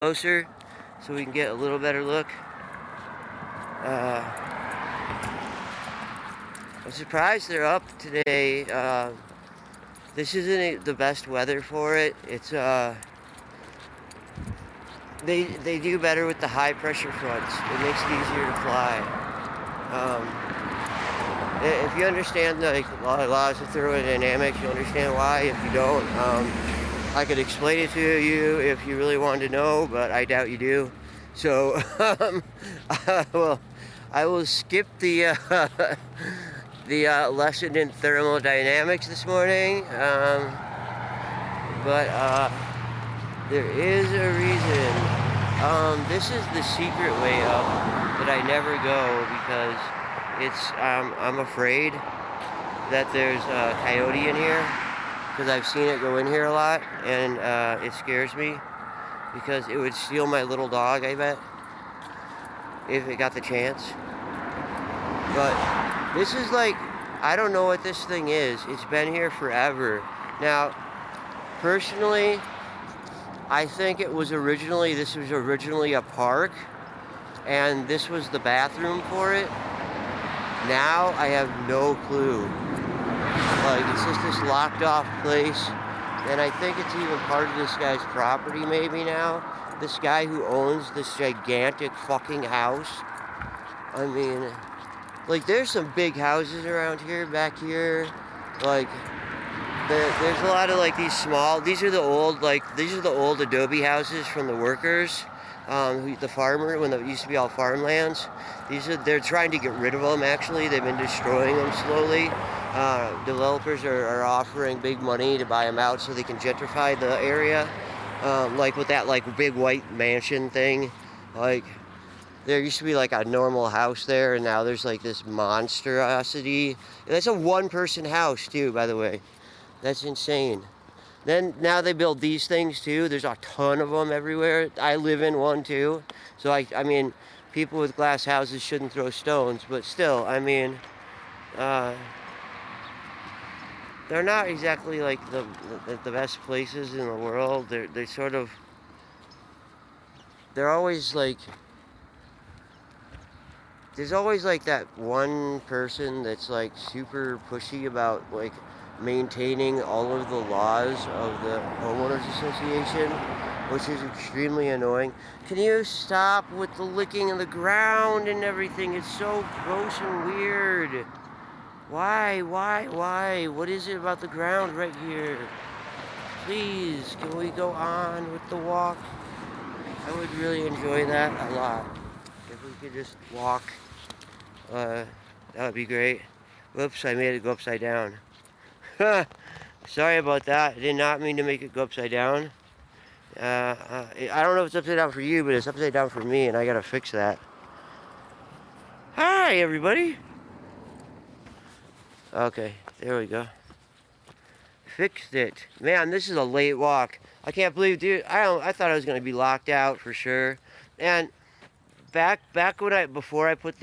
closer so we can get a little better look. I'm surprised they're up today. This isn't the best weather for it. It's they do better with the high pressure fronts. It makes it easier to fly. If you understand the laws of thermodynamics, you'll understand why. If you don't, I could explain it to you if you really wanted to know, but I doubt you do. So, I will skip the lesson in thermodynamics this morning. But there is a reason. This is the secret way up that I never go because I'm afraid that there's a coyote in here because I've seen it go in here a lot, and it scares me because it would steal my little dog, I bet, if it got the chance. But this is like, I don't know what this thing is. It's been here forever. Now, personally, I think this was originally a park, and this was the bathroom for it. Now I have no clue. Like, it's just this locked off place, and I think it's even part of this guy's property maybe now. This guy who owns this gigantic fucking house. I mean, like, there's some big houses around here, back here. Like, there's a lot of like these small. These are the old adobe houses from the workers, the farmer when it used to be all farmlands. They're trying to get rid of them. Actually, they've been destroying them slowly. Developers are offering big money to buy them out so they can gentrify the area. Like with that like big white mansion thing, like. There used to be like a normal house there, and now there's like this monstrosity. That's a one-person house too, by the way. That's insane. Then now they build these things too. There's a ton of them everywhere. I live in one too. So I mean, people with glass houses shouldn't throw stones, but still, I mean, they're not exactly like the best places in the world. They're always like. There's always like that one person that's like super pushy about like maintaining all of the laws of the homeowners association, which is extremely annoying. Can you stop with the licking of the ground and everything? It's so gross and weird. Why? What is it about the ground right here? Please, can we go on with the walk? I would really enjoy that a lot. If we could just walk. That would be great. Whoops, I made it go upside down. Sorry about that. I did not mean to make it go upside down. I don't know if it's upside down for you, but it's upside down for me, and I gotta fix that. Hi, everybody. Okay, there we go. Fixed it. Man, this is a late walk. I can't believe, dude. I thought I was gonna be locked out for sure. And before I put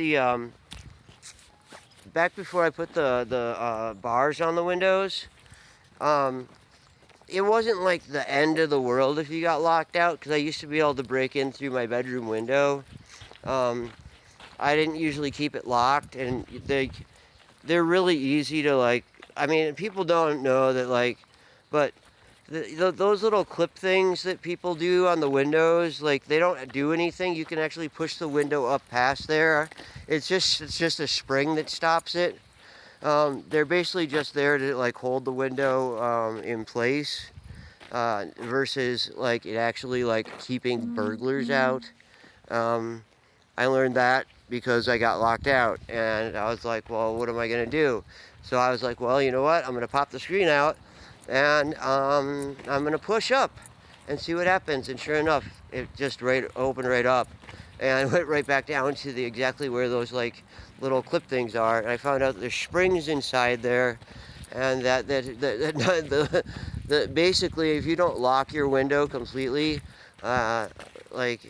the bars on the windows, it wasn't like the end of the world if you got locked out, because I used to be able to break in through my bedroom window. I didn't usually keep it locked, and they're really easy to like. I mean, people don't know that like, but those little clip things that people do on the windows, like they don't do anything. You can actually push the window up past there. It's just a spring that stops it. They're basically just there to like hold the window in place, versus like it actually like keeping burglars out. I learned that because I got locked out, and I was like, well, what am I gonna do? So I was like, well, you know what? I'm gonna pop the screen out, and I'm gonna push up and see what happens. And sure enough, it just opened right up, and went right back down to exactly where those like little clip things are. And I found out there's springs inside there, and that basically, if you don't lock your window completely, like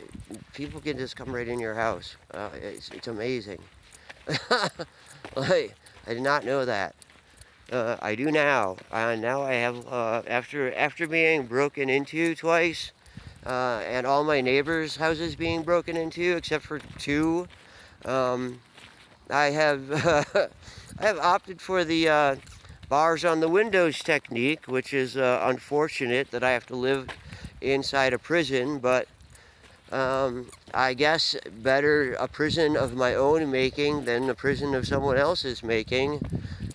people can just come right in your house. It's amazing. Like, I did not know that. I do now. Now I have, after being broken into twice, and all my neighbors' houses being broken into, except for 2. I have I have opted for the bars on the windows technique, which is unfortunate that I have to live inside a prison, but I guess better a prison of my own making than a prison of someone else's making.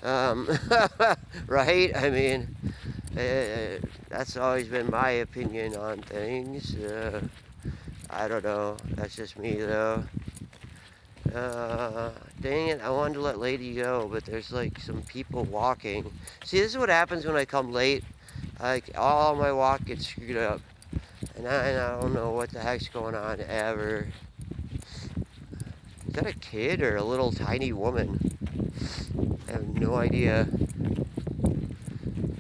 Right? I mean, that's always been my opinion on things. I don't know. That's just me, though. Dang it, I wanted to let Lady go, but there's like some people walking. See, this is what happens when I come late. Like, all my walk gets screwed up. And I don't know what the heck's going on ever. Is that a kid or a little tiny woman? I have no idea.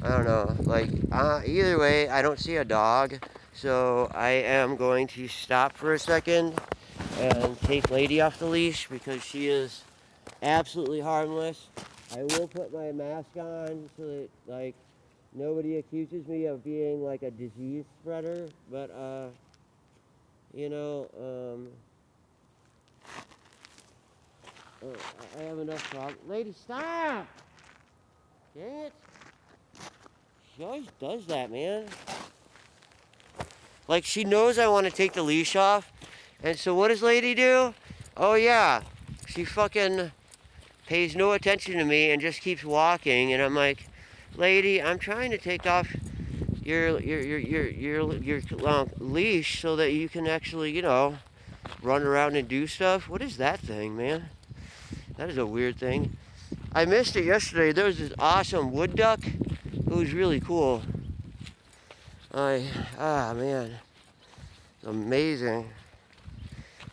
I don't know. Like, either way, I don't see a dog. So I am going to stop for a second and take Lady off the leash because she is absolutely harmless. I will put my mask on so that, like, nobody accuses me of being like a disease spreader, but you know, I have enough problems. Lady, stop! Dang it! She always does that, man. Like, she knows I want to take the leash off, and so what does Lady do? Oh yeah, she fucking pays no attention to me and just keeps walking, and I'm like, Lady, I'm trying to take off your leash so that you can actually, you know, run around and do stuff. What is that thing, man? That is a weird thing. I missed it yesterday. There was this awesome wood duck. It was really cool. Man, it's amazing.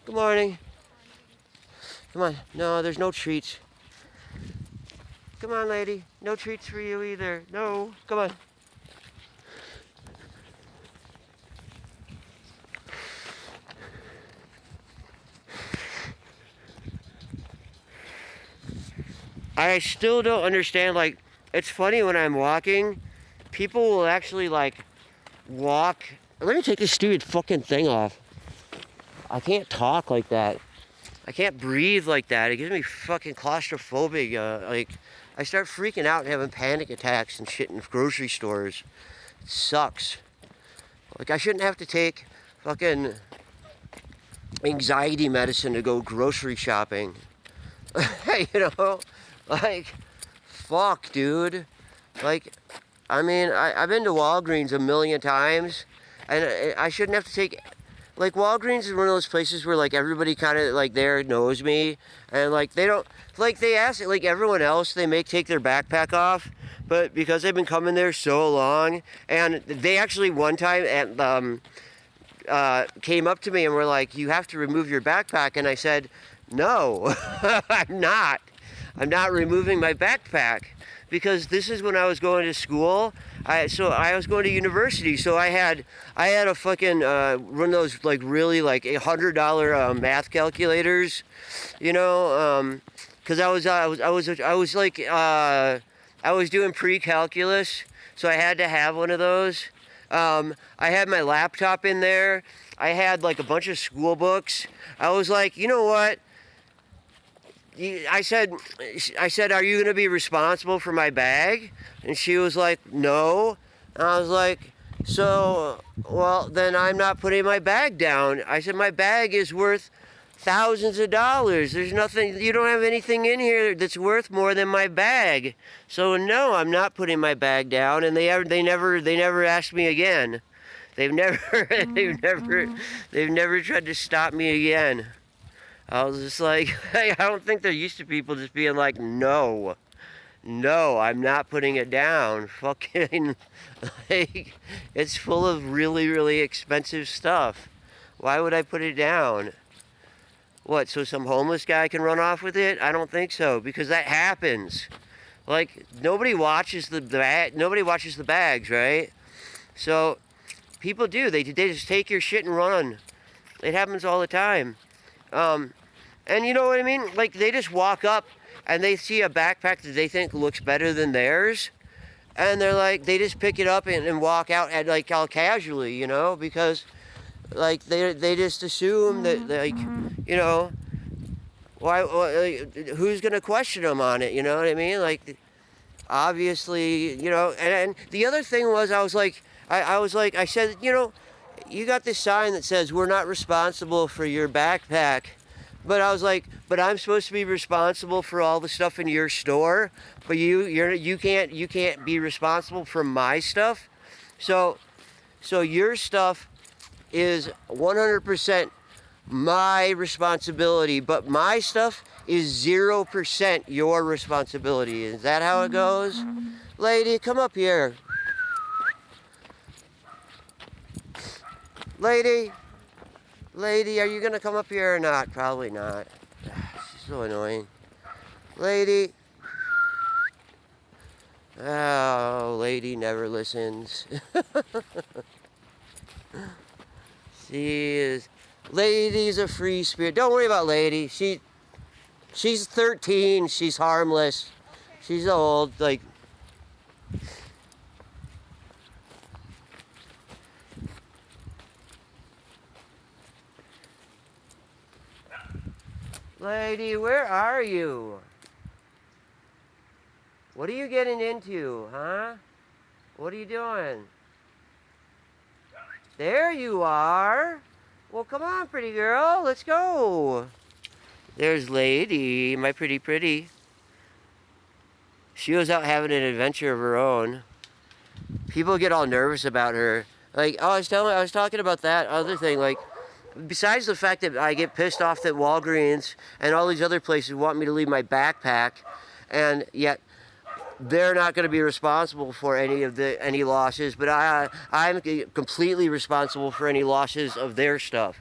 Good morning. Come on. No, there's no treats. Come on, lady. No treats for you either. No. Come on. I still don't understand, like, it's funny when I'm walking, people will actually, like, walk. Let me take this stupid fucking thing off. I can't talk like that. I can't breathe like that. It gives me fucking claustrophobic. Like, I start freaking out and having panic attacks and shit in grocery stores. It sucks. Like, I shouldn't have to take fucking anxiety medicine to go grocery shopping. You know? Like, fuck, dude. Like, I mean, I've been to Walgreens a million times, and I shouldn't have to take... Like, Walgreens is one of those places where, like, everybody kind of, like, there knows me, and, like, they don't... Like, they ask, like, everyone else, they take their backpack off, but because they've been coming there so long, and they actually one time came up to me and were like, you have to remove your backpack, and I said, no, I'm not. I'm not removing my backpack because this is when I was going to school. I was going to university, so I had a fucking one of those like really like $100 math calculators, you know, because I was doing pre-calculus, so I had to have one of those. I had my laptop in there. I had like a bunch of school books. I was like, you know what? I said, are you going to be responsible for my bag? And she was like, no. And I was like, so, well, then I'm not putting my bag down. I said, my bag is worth thousands of dollars. There's nothing, you don't have anything in here that's worth more than my bag. So no, I'm not putting my bag down. And they never asked me again. They've never tried to stop me again. I was just like, I don't think they're used to people just being like, no, I'm not putting it down. Fucking, like, it's full of really, really expensive stuff. Why would I put it down? What, so some homeless guy can run off with it? I don't think so, because that happens. Like, nobody watches the bags, right? So, people do. They just take your shit and run. It happens all the time. And you know what I mean? Like, they just walk up and they see a backpack that they think looks better than theirs. And they're like, they just pick it up and walk out like all casually, you know, because Like they just assume that, like, you know, why who's gonna question them on it? You know what I mean? Like, obviously, you know. And the other thing was, I said, you know, you got this sign that says we're not responsible for your backpack. But I was like, but I'm supposed to be responsible for all the stuff in your store, but you can't be responsible for my stuff. So your stuff is 100% my responsibility, but my stuff is 0% your responsibility. Is that how it goes? Lady, come up here. Lady, are you gonna come up here or not? Probably not. She's so annoying. Lady. Oh, lady never listens. Lady's a free spirit. Don't worry about lady. She's 13. She's harmless. She's old. Like, lady, where are you? What are you getting into, huh? What are you doing? There you are. Well, come on, pretty girl. Let's go. There's Lady, my pretty. She was out having an adventure of her own. People get all nervous about her. Like, I was talking about that other thing. Like, besides the fact that I get pissed off that Walgreens and all these other places want me to leave my backpack, and yet they're not going to be responsible for any losses, but I'm completely responsible for any losses of their stuff.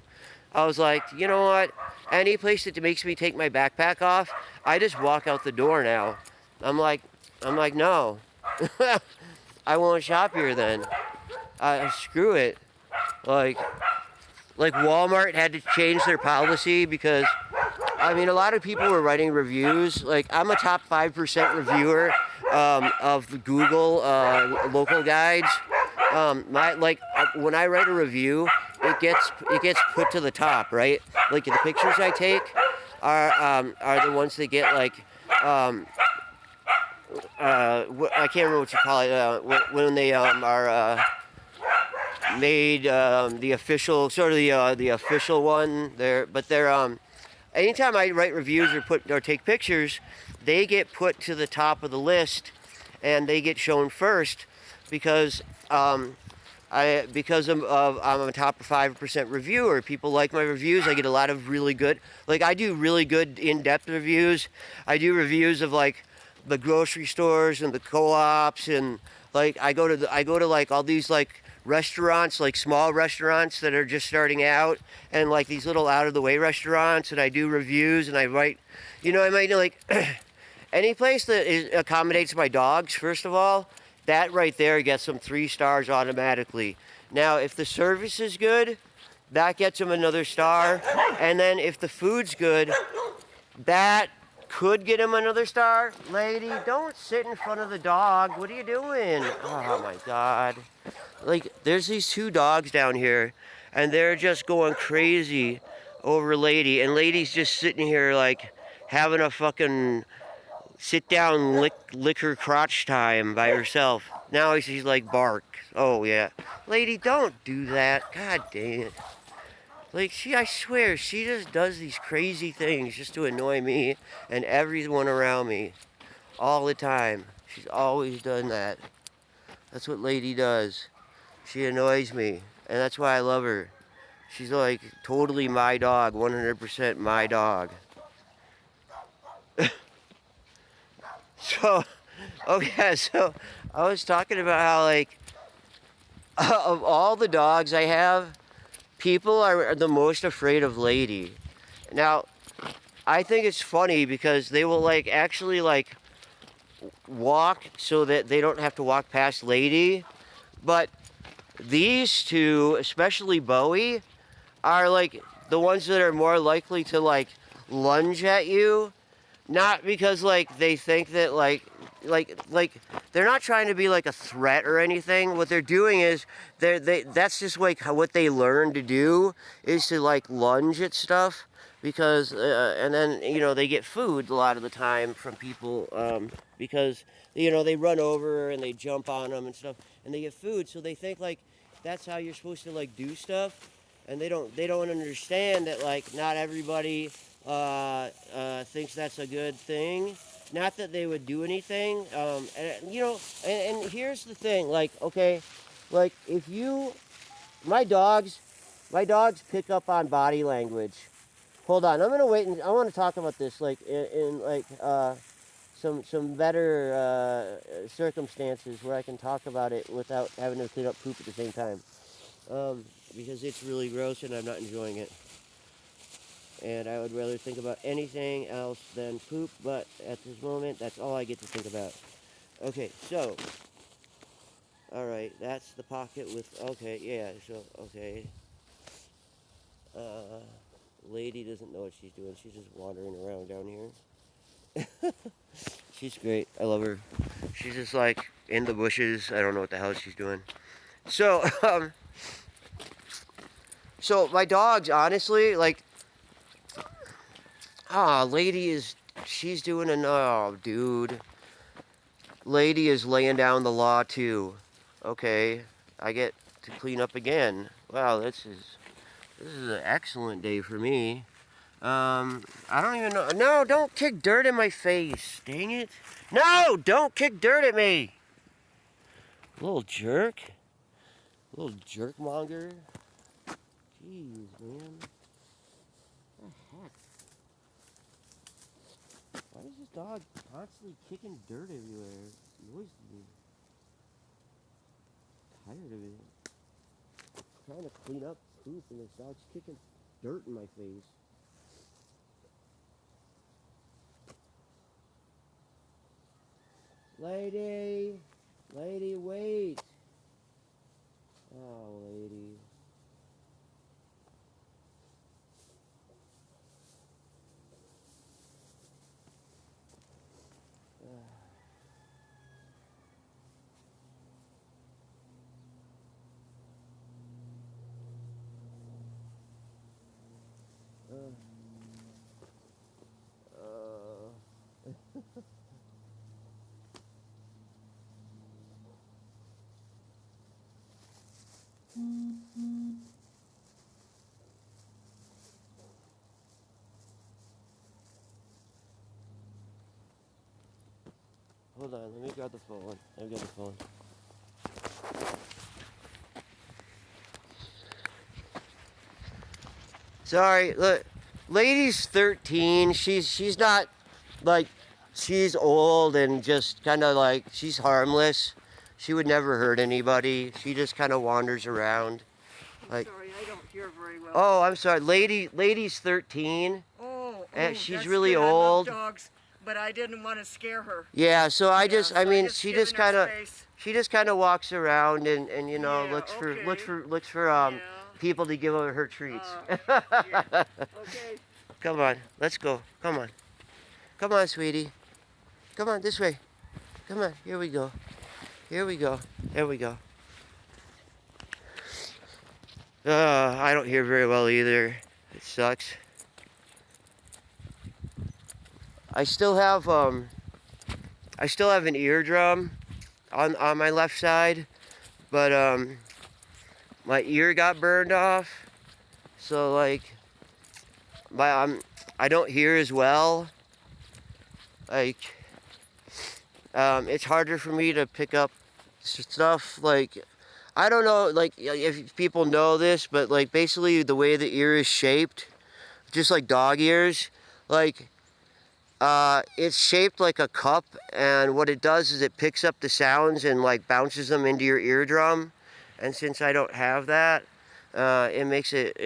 I was like, you know what? Any place that makes me take my backpack off, I just walk out the door now. I'm like, no, I won't shop here then. Screw it. Like Walmart had to change their policy because, I mean, a lot of people were writing reviews. Like, I'm a top 5% reviewer of the Google local guides. When I write a review, it gets put to the top, right? Like, the pictures I take are the ones that get like I can't remember what you call it when they are made the official, sort of the official one there. But they're anytime I write reviews or take pictures, they get put to the top of the list, and they get shown first because I'm a top 5% reviewer. People like my reviews. I get a lot of really good, like, I do really good in-depth reviews. I do reviews of like the grocery stores and the co-ops, and like I go to like all these like restaurants, like small restaurants that are just starting out, and like these little out of the way restaurants, and I do reviews, and I write, I might like any place that accommodates my dogs. First of all, that right there gets them 3 stars automatically. Now, if the service is good, that gets them another star, and then if the food's good, that could get him another star. Lady, don't sit in front of the dog. What are you doing? Oh my God. Like, there's these 2 dogs down here, and they're just going crazy over Lady, and Lady's just sitting here like having a fucking sit down lick her crotch time by herself. Now she's like, bark. Oh yeah. Lady, don't do that. God dang it. Like, I swear, she just does these crazy things just to annoy me and everyone around me all the time. She's always done that. That's what Lady does. She annoys me, and that's why I love her. She's like totally my dog, 100% my dog. So I was talking about how, like, of all the dogs I have, people are the most afraid of Lady. Now, I think it's funny because they will like actually like walk so that they don't have to walk past Lady. But these 2, especially Bowie, are like the ones that are more likely to like lunge at you. Not because like they think that like they're not trying to be like a threat or anything. What they're doing is that's just like what they learn to do is to like lunge at stuff because and then they get food a lot of the time from people because they run over and they jump on them and stuff and they get food, so they think like that's how you're supposed to like do stuff, and they don't understand that like not everybody thinks that's a good thing. Not that they would do anything, and here's the thing, like, okay, like if my dogs pick up on body language. Hold on, I'm gonna wait and I want to talk about this like in like some better circumstances where I can talk about it without having to clean up poop at the same time, because it's really gross and I'm not enjoying it. And I would rather think about anything else than poop, but at this moment, that's all I get to think about. Okay, so, alright, that's the pocket with, okay, yeah, so, okay. Lady doesn't know what she's doing. She's just wandering around down here. She's great. I love her. She's just like in the bushes. I don't know what the hell she's doing. So, so my dogs, honestly, like, she's doing oh, dude. Lady is laying down the law too. Okay, I get to clean up again. Wow, this is an excellent day for me. I don't even know. No, don't kick dirt in my face. Dang it. No, don't kick dirt at me. Little jerk. Little jerk monger. Jeez, man. What the heck? Why is this dog constantly kicking dirt everywhere? It annoys me. I'm tired of it. I'm trying to clean up poop and this dog's kicking dirt in my face. Lady, wait. Oh, lady. Hold on, let me grab the phone. I've got the phone. Sorry, look, lady's 13. She's not like, she's old and just kind of like, she's harmless. She would never hurt anybody. She just kind of wanders around. Like, sorry, I don't hear very well. Oh, I'm sorry. Lady's 13. Oh, and she's that's really good. old. I love dogs, but I didn't want to scare her. Yeah, so I mean, she just kind of walks around and looks for people to give her treats. Okay. Come on, let's go. Come on, sweetie. Come on, this way. Come on, here we go. Here we go. I don't hear very well either. It sucks. I still have an eardrum on my left side, but my ear got burned off, so like I don't hear as well. Like it's harder for me to pick up stuff. Like I don't know, like if people know this, but like basically the way the ear is shaped, just like dog ears, like it's shaped like a cup, and what it does is it picks up the sounds and like bounces them into your eardrum. And since I don't have that, it makes it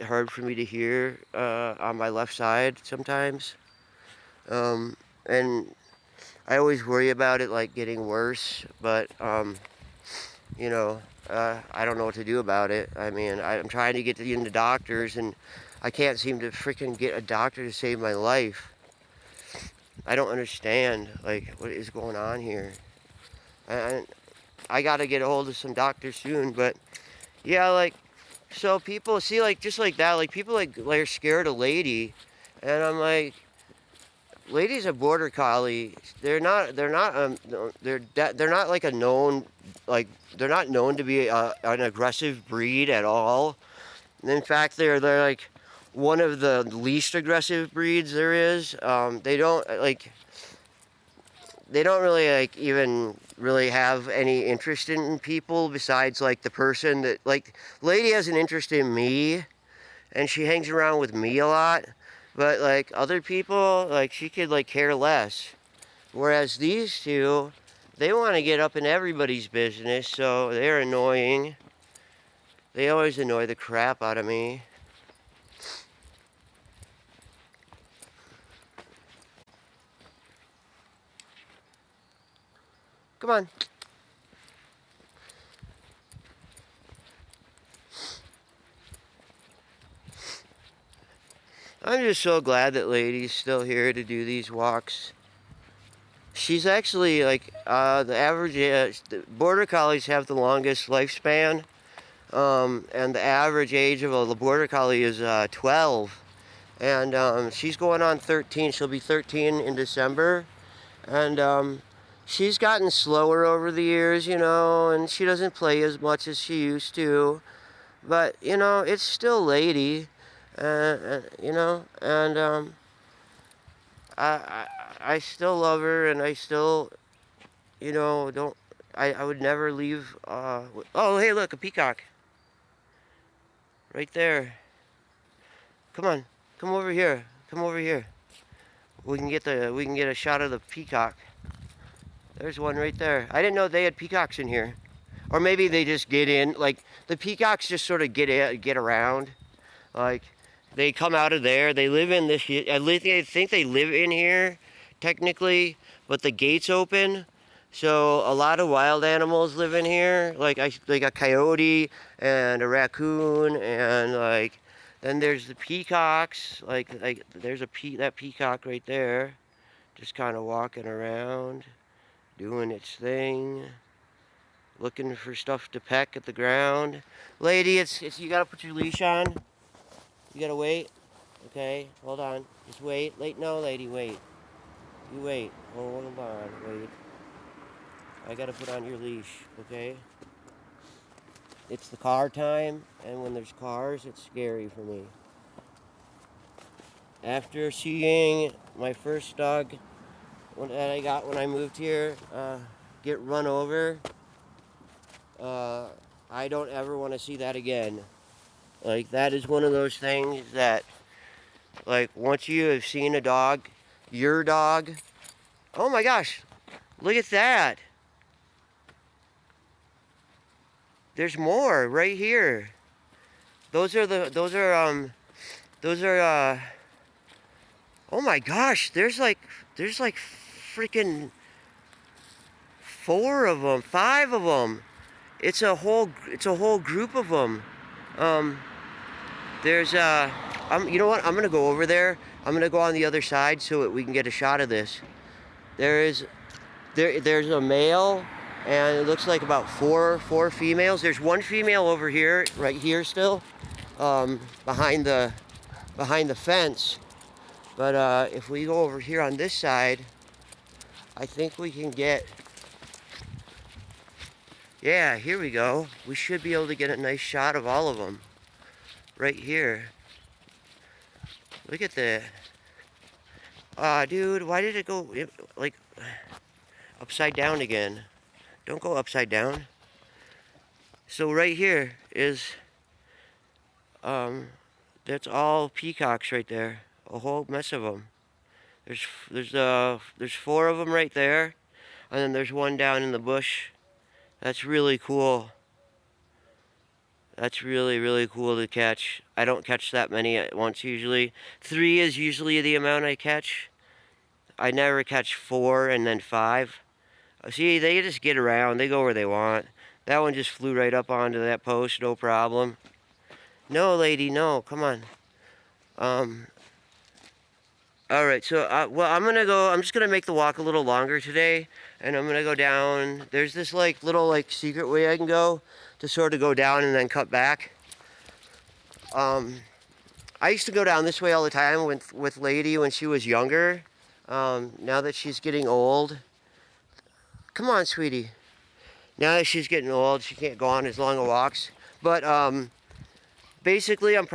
hard for me to hear on my left side sometimes. And I always worry about it like getting worse, but I don't know what to do about it. I mean, I'm trying to get into doctors, and I can't seem to freaking get a doctor to save my life. I don't understand, like, what is going on here. And I gotta get a hold of some doctors soon, but yeah, like, so people see, like, just like that, like, people like are scared of Lady, and I'm like, Lady's a border collie. They're not like a known, like, they're not known to be an aggressive breed at all. In fact, they're like one of the least aggressive breeds there is. They don't really like even really have any interest in people besides like the person that, like, Lady has an interest in me, and she hangs around with me a lot. But like other people, like, she could like care less. Whereas these two, they want to get up in everybody's business, so they're annoying. They always annoy the crap out of me. Come on. I'm just so glad that Lady's still here to do these walks. She's actually like the average. The border collies have the longest lifespan, and the average age of a border collie is 12, and she's going on 13. She'll be 13 in December, and she's gotten slower over the years, you know, and she doesn't play as much as she used to. But you know, it's still Lady, you know, and I I still love her, and I still, you know, don't. I would never leave. Oh, hey, look, a peacock right there. Come on, come over here. Come over here. We can get a shot of the peacock. There's one right there. I didn't know they had peacocks in here, or maybe they just get in. Like the peacocks just sort of get around. Like they come out of there. They live in this. I think they live in here, technically, but the gate's open. So a lot of wild animals live in here, like a coyote and a raccoon, and like then there's the peacocks. Like there's that peacock right there, just kind of walking around, doing its thing, looking for stuff to peck at the ground. Lady, it's you gotta put your leash on. You gotta wait. Okay, hold on. Just wait. No, lady, wait. You wait. Hold on. Wait. I gotta put on your leash. Okay. It's the car time, and when there's cars, it's scary for me. After seeing my first dog that I got when I moved here get run over, I don't ever want to see that again. Like, that is one of those things that, like, once you have seen a dog, your dog, oh my gosh, look at that. There's more right here. Those are, oh my gosh, there's like freaking 4 of them, 5 of them. It's a whole group of them. There's, you know what, I'm gonna go over there. I'm gonna go on the other side so that we can get a shot of this. There's a male, and it looks like about four females. There's one female over here, right here still, behind the fence. But if we go over here on this side, I think we can get, yeah, here we go. We should be able to get a nice shot of all of them right here. Look at that. Dude, why did it go, like, upside down again? Don't go upside down. So right here is, that's all peacocks right there. A whole mess of them. There's 4 of them right there, and then there's one down in the bush. That's really cool. That's really, really cool to catch. I don't catch that many at once usually. 3 is usually the amount I catch. I never catch 4 and then 5. See, they just get around. They go where they want. That one just flew right up onto that post, no problem. No, lady, no. Come on. All right, so well, I'm just gonna make the walk a little longer today, and I'm gonna go down. There's this like little like secret way I can go to sort of go down and then cut back. I used to go down this way all the time with Lady when she was younger. Now that she's getting old, come on, sweetie. Now that she's getting old, she can't go on as long of walks. But basically, what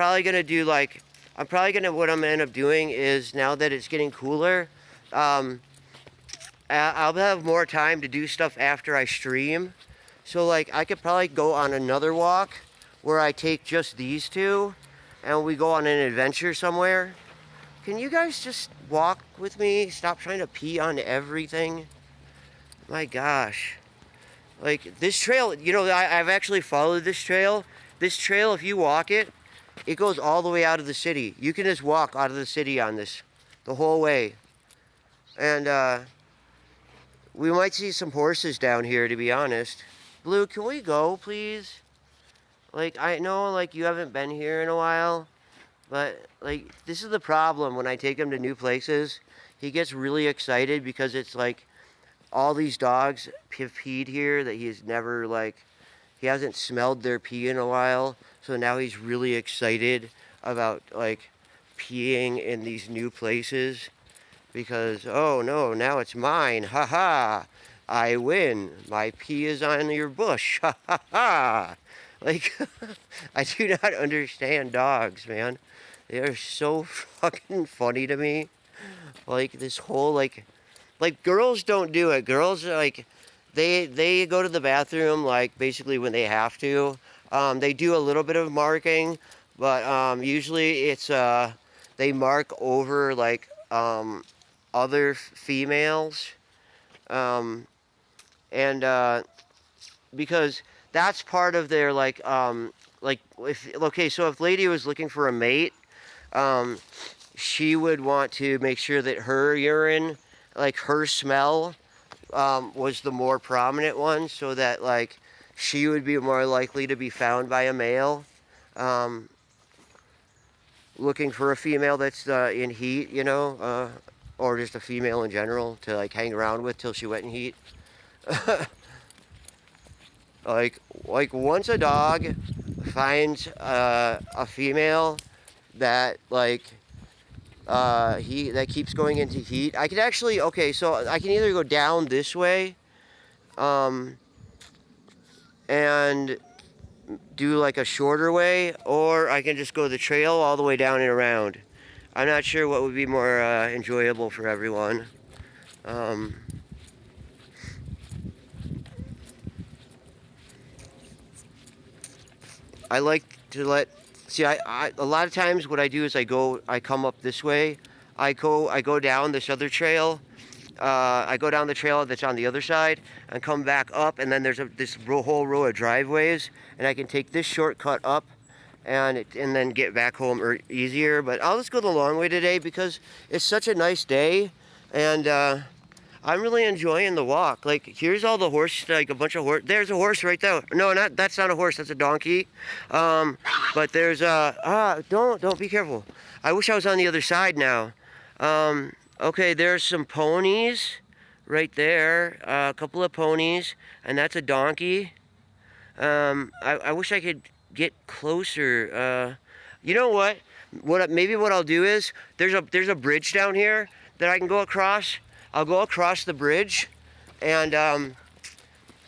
I'm gonna end up doing is now that it's getting cooler, I'll have more time to do stuff after I stream. So like I could probably go on another walk where I take just these two and we go on an adventure somewhere. Can you guys just walk with me? Stop trying to pee on everything. My gosh. Like this trail, I've actually followed this trail. This trail, if you walk it, it goes all the way out of the city. You can just walk out of the city on this the whole way. And we might see some horses down here, to be honest. Blue, can we go, please? Like, I know, like, you haven't been here in a while, but, like, this is the problem when I take him to new places. He gets really excited because it's, like, all these dogs have peed here that he's never, like, he hasn't smelled their pee in a while. So now he's really excited about, like, peeing in these new places. Because, oh no, now it's mine. Ha ha. I win. My pee is on your bush. Ha ha ha. Like, I do not understand dogs, man. They are so fucking funny to me. Like, this whole, like girls don't do it. Girls are like, they go to the bathroom, like, basically when they have to. They do a little bit of marking, but usually it's, they mark over, like, other females, because that's part of their if Lady was looking for a mate, she would want to make sure that her urine, like her smell, was the more prominent one, so that like she would be more likely to be found by a male, looking for a female that's in heat, or just a female in general to like hang around with till she went in heat. like once a dog finds a female that that keeps going into heat, I could actually, so I can either go down this way and do like a shorter way, or I can just go the trail all the way down and around. I'm not sure what would be more enjoyable for everyone. I like to I a lot of times what I do is I come up this way. I go down this other trail. I go down the trail that's on the other side and come back up, and then there's this whole row of driveways, and I can take this shortcut up and then get back home easier. But I'll just go the long way today because it's such a nice day, and I'm really enjoying the walk. Like, here's all the horses, like a bunch of horse. There's a horse right there. No, that's not a horse. That's a donkey. But there's don't be careful. I wish I was on the other side now. Okay, there's some ponies right there. A couple of ponies, and that's a donkey. I wish I could get closer. You know what? Maybe what I'll do is there's a bridge down here that I can go across. I'll go across the bridge, and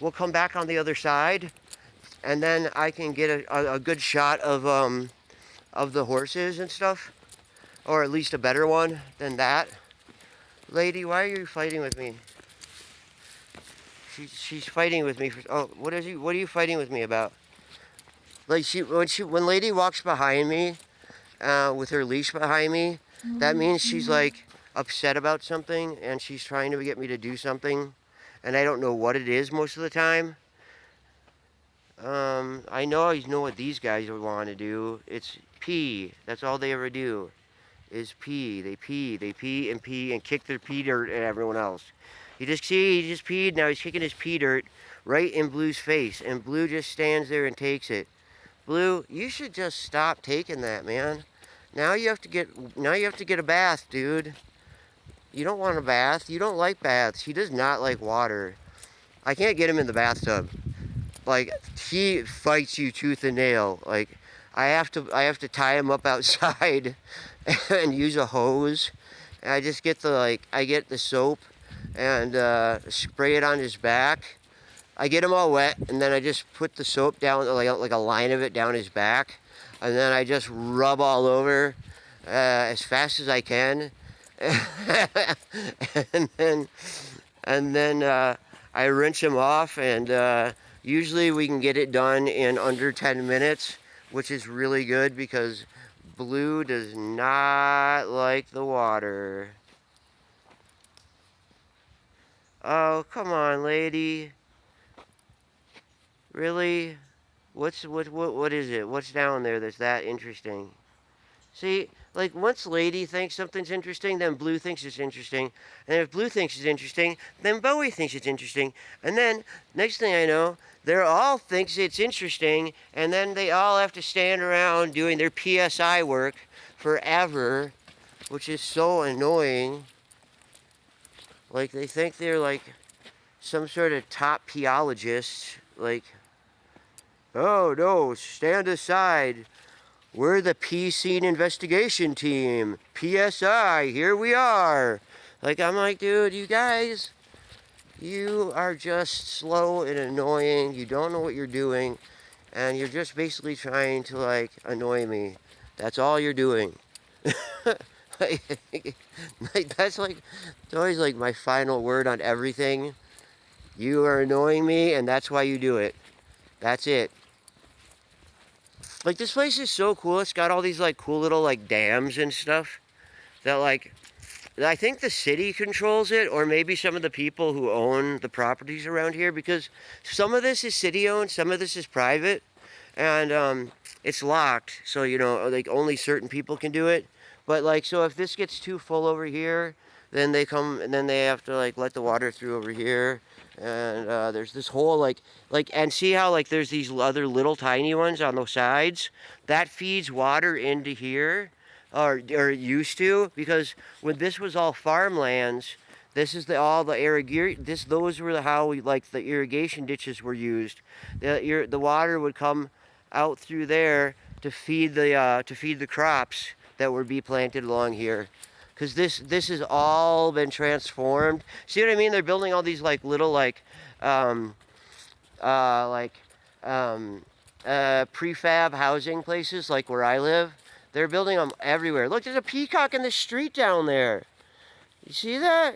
we'll come back on the other side, and then I can get a good shot of the horses and stuff, or at least a better one than that. Lady, why are you fighting with me? She's fighting with me for, what are you fighting with me about? Like when Lady walks behind me, with her leash behind me, that means she's like upset about something and she's trying to get me to do something, and I don't know what it is most of the time. I know what these guys would want to do. It's pee. That's all they ever do is pee. They pee and kick their pee dirt at everyone else. He just peed. Now he's kicking his pee dirt right in Blue's face, and Blue just stands there and takes it. Blue, you should just stop taking that, man. Now you have to get a bath, dude. You don't want a bath. You don't like baths. He does not like water. I can't get him in the bathtub. Like, he fights you tooth and nail. Like, I have to tie him up outside and use a hose. And I just get I get the soap and spray it on his back. I get him all wet, and then I just put the soap down, like a line of it down his back, and then I just rub all over as fast as I can, and then I rinse him off, and usually we can get it done in under 10 minutes, which is really good because Blue does not like the water. Oh, come on, lady. Really? What is it? What's down there that's that interesting? See, like once Lady thinks something's interesting, then Blue thinks it's interesting. And if Blue thinks it's interesting, then Bowie thinks it's interesting. And then next thing I know, they're all thinks it's interesting, and then they all have to stand around doing their PSI work forever, which is so annoying. Like they think they're like some sort of top peologist, like, oh no, stand aside. We're the P Scene Investigation Team. PSI, here we are. Like, I'm like, dude, you guys, you are just slow and annoying. You don't know what you're doing. And you're just basically trying to, like, annoy me. That's all you're doing. That's like, it's always like my final word on everything. You are annoying me, and that's why you do it. That's it. Like, this place is so cool. It's got all these, like, cool little, like, dams and stuff that, like, I think the city controls it, or maybe some of the people who own the properties around here, because some of this is city-owned, some of this is private, and it's locked, so, you know, like, only certain people can do it. But, like, so if this gets too full over here, then they come, and then they have to, like, let the water through over here. And there's this whole, like, and see how, like, there's these other little tiny ones on the sides? That feeds water into here, or it used to, because when this was all farmlands, this is all the irrigation, those were how, like, the irrigation ditches were used. The water would come out through there to feed the crops that would be planted along here. Because this has all been transformed. See what I mean? They're building all these, like, little, like, prefab housing places, like where I live. They're building them everywhere. Look, there's a peacock in the street down there. You see that?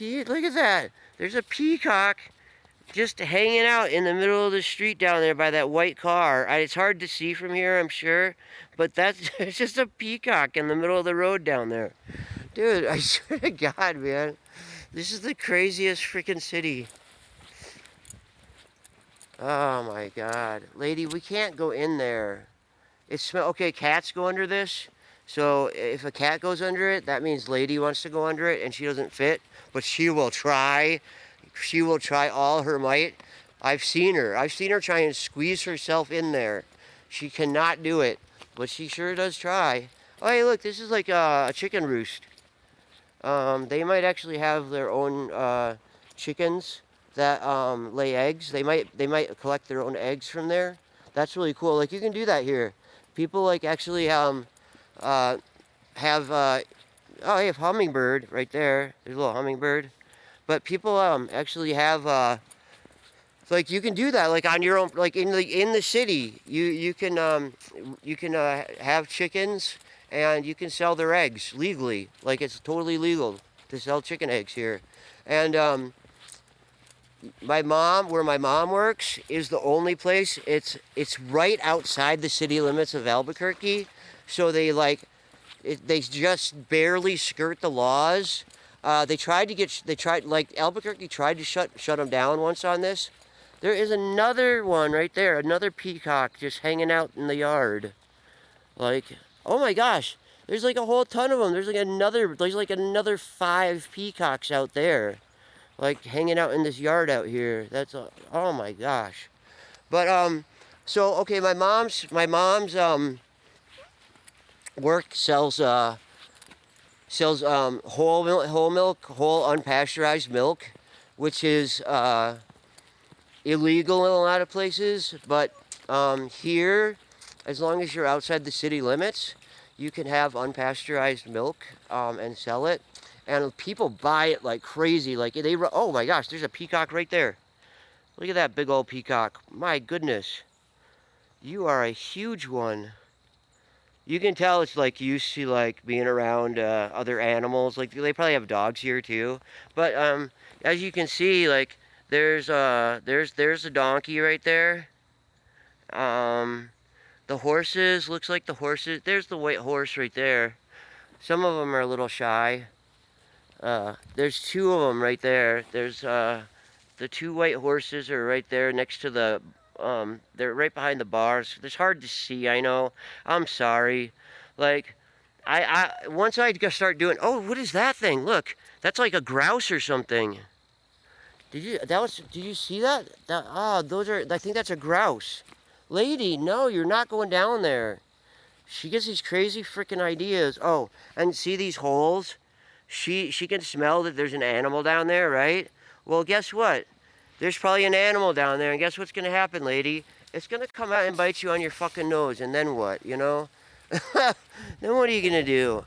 Look at that. There's a peacock just hanging out in the middle of the street down there by that white car. It's hard to see from here, I'm sure, but it's just a peacock in the middle of the road down there. Dude, I swear to God, man, this is the craziest freaking city. Oh my God. Lady, we can't go in there. Okay, cats go under this. So if a cat goes under it, that means Lady wants to go under it and she doesn't fit, but she will try. She will try all her might. I've seen her try and squeeze herself in there. She cannot do it, but she sure does try. Oh, hey, look, this is like a chicken roost. They might actually have their own chickens that lay eggs. They might collect their own eggs from there. That's really cool. Like, you can do that here. People, like, actually have oh, hey, a hummingbird right there. There's a little hummingbird. But people actually have like, you can do that, like, on your own, like in the city. You can have chickens and you can sell their eggs legally. Like, it's totally legal to sell chicken eggs here. And where my mom works is the only place. It's right outside the city limits of Albuquerque, so they just barely skirt the laws. Albuquerque tried to shut them down once on this. There is another one right there, another peacock just hanging out in the yard. Like, oh my gosh, there's like a whole ton of them. There's like another 5 peacocks out there, like, hanging out in this yard out here. Oh my gosh. But so okay, my mom's work sells sells whole milk, whole unpasteurized milk, which is illegal in a lot of places. But here, as long as you're outside the city limits, you can have unpasteurized milk and sell it. And people buy it like crazy. Like oh my gosh, there's a peacock right there. Look at that big old peacock. My goodness. You are a huge one. You can tell it's like used to like being around other animals. Like they probably have dogs here too. But as you can see, like there's a donkey right there. The horses, looks like the horses. There's the white horse right there. Some of them are a little shy. There's two of them right there. There's the two white horses are right there next to the they're right behind the bars. It's hard to see, I know. I'm sorry. Like I once I start doing, oh, what is that thing? Look, that's like a grouse or something. Did you see that? I think that's a grouse. Lady, no, you're not going down there. She gets these crazy freaking ideas. Oh, and see these holes? She can smell that there's an animal down there, right? Well, guess what? There's probably an animal down there, and guess what's gonna happen, lady? It's gonna come out and bite you on your fucking nose, and then what, you know? Then what are you gonna do?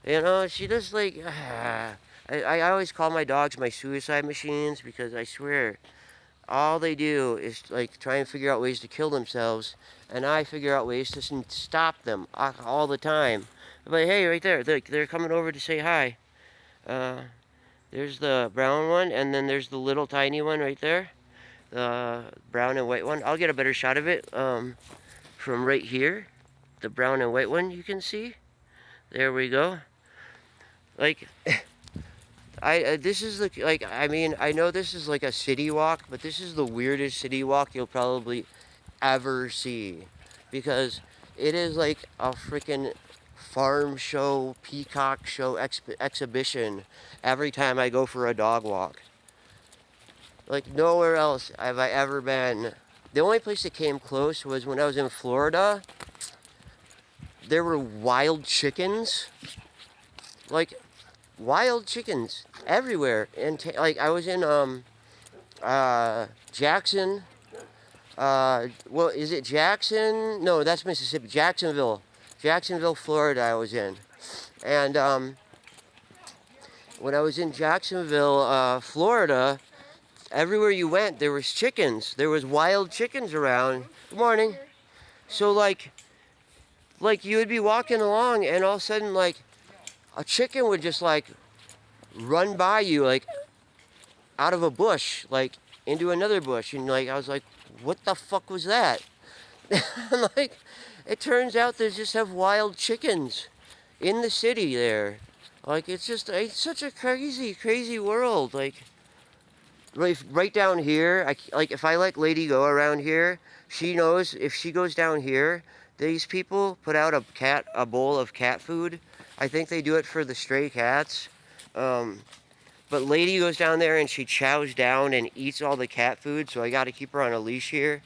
You know, she just like, I always call my dogs my suicide machines because I swear, all they do is like try and figure out ways to kill themselves, and I figure out ways to stop them all the time. But hey, right there, they're coming over to say hi. There's the brown one, and then there's the little tiny one right there. The brown and white one. I'll get a better shot of it from right here. The brown and white one you can see. There we go. Like, this is like, I mean, I know this is like a city walk, but this is the weirdest city walk you'll probably ever see. Because it is like a freaking farm show, peacock show exhibition every time I go for a dog walk. Like nowhere else have I ever been. The only place that came close was when I was in Florida. There were wild chickens. Like wild chickens everywhere. And like I was in Jackson. Well, is it Jackson? No, that's Mississippi. Jacksonville, Florida I was in. And when I was in Jacksonville, Florida, everywhere you went, there was chickens. There was wild chickens around. Good morning. So like you would be walking along and all of a sudden like a chicken would just like run by you like out of a bush, like into another bush. And like I was like, what the fuck was that? And like, it turns out they just have wild chickens in the city there. Like it's such a crazy world. Like right down here, like if I let Lady go around here, she knows if she goes down here, these people put out a bowl of cat food. I think they do it for the stray cats. But Lady goes down there and she chows down and eats all the cat food, so I got to keep her on a leash here.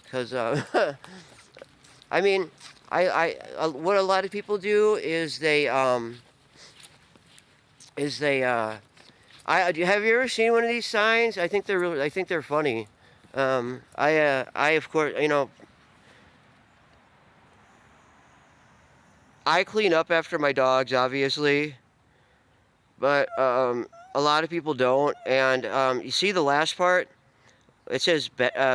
Because, I mean, what a lot of people do is they have you ever seen one of these signs? I think they're funny. I of course, you know, I clean up after my dogs, obviously, but a lot of people don't. And you see the last part? It says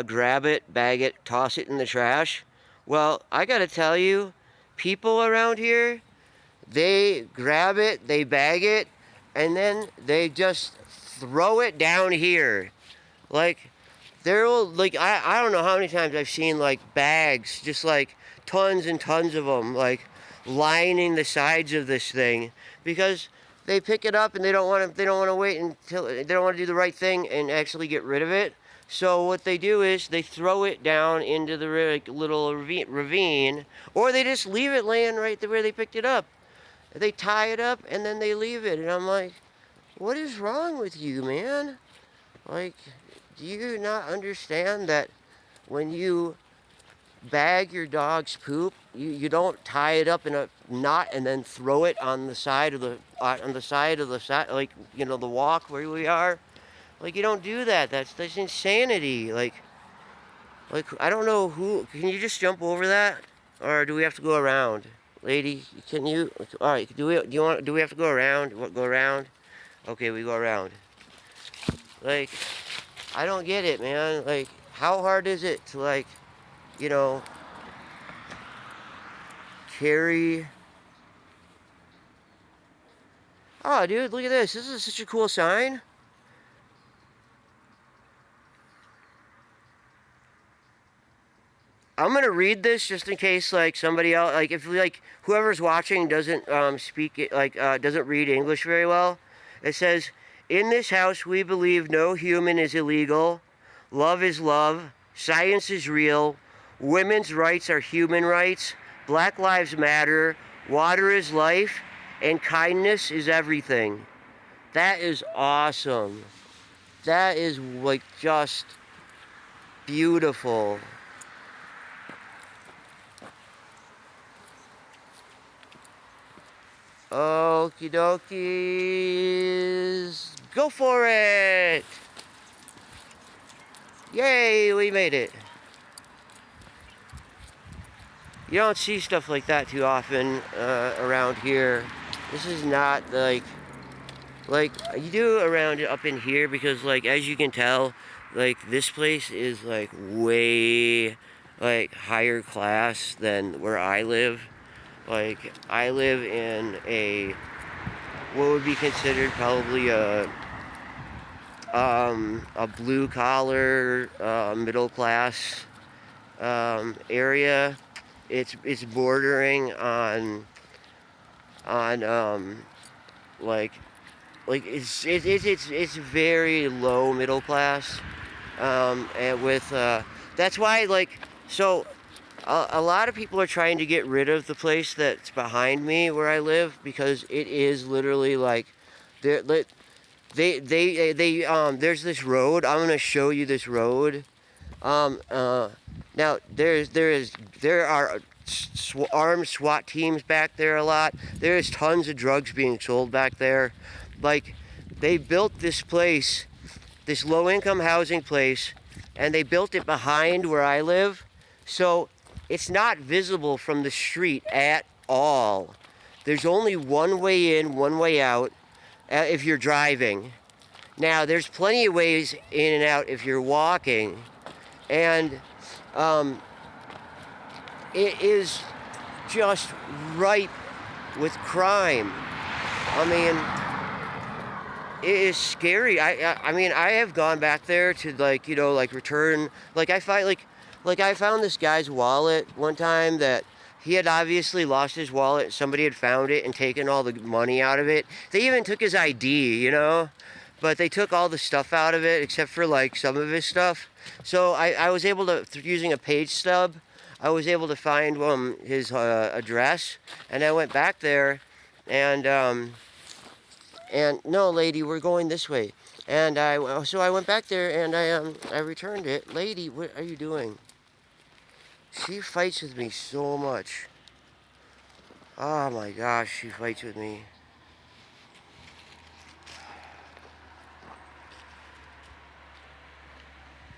grab it, bag it, toss it in the trash. Well, I gotta tell you, people around here, they grab it, they bag it, and then they just throw it down here. Like, I don't know how many times I've seen like bags, just like tons and tons of them, like lining the sides of this thing, because they pick it up and they don't want to wait until they don't want to do the right thing and actually get rid of it. So what they do is they throw it down into the little ravine, or they just leave it laying right there where they picked it up. They tie it up and then they leave it, and I'm like, what is wrong with you, man? Like, do you not understand that when you bag your dog's poop, you don't tie it up in a knot and then throw it on the side of the like, you know, the walk where we are. Like, you don't do that. That's insanity. Like I don't know who. Can you just jump over that, or do we have to go around, lady? Can you? All right. Do we have to go around? What, go around? Okay, we go around. Like, I don't get it, man. Like, how hard is it to, like, you know, carry? Oh, dude, look at this. This is such a cool sign. I'm gonna read this just in case, like, somebody else, like, if, like, whoever's watching doesn't speak it, like, doesn't read English very well. It says, "In this house, we believe no human is illegal. Love is love. Science is real. Women's rights are human rights. Black lives matter. Water is life, and kindness is everything." That is awesome. That is, like, just beautiful. Okie dokies. Go for it! Yay, we made it. You don't see stuff like that too often around here. This is not like you do around up in here, because, like, as you can tell, like, this place is, like, way, like, higher class than where I live. Like, I live in what would be considered probably a blue collar, middle class area. It's bordering on like it's very low middle class, and with that's why, like, so. A lot of people are trying to get rid of the place that's behind me where I live, because it is literally like, there's this road. I'm gonna show you this road. Now there are armed SWAT teams back there a lot. There's tons of drugs being sold back there. Like, they built this place, this low-income housing place, and they built it behind where I live, so it's not visible from the street at all. There's only one way in, one way out, if you're driving. Now, there's plenty of ways in and out if you're walking. And it is just ripe with crime. I mean, it is scary. I mean, I have gone back there to, like, you know, like, return, like, I found this guy's wallet one time that he had obviously lost his wallet. Somebody had found it and taken all the money out of it. They even took his ID, you know, but they took all the stuff out of it except for, like, some of his stuff. So I was able to, using a page stub, I was able to find his address, and I went back there, and no, lady, we're going this way. And so I went back there and I returned it. Lady, what are you doing? She fights with me so much. Oh my gosh, she fights with me.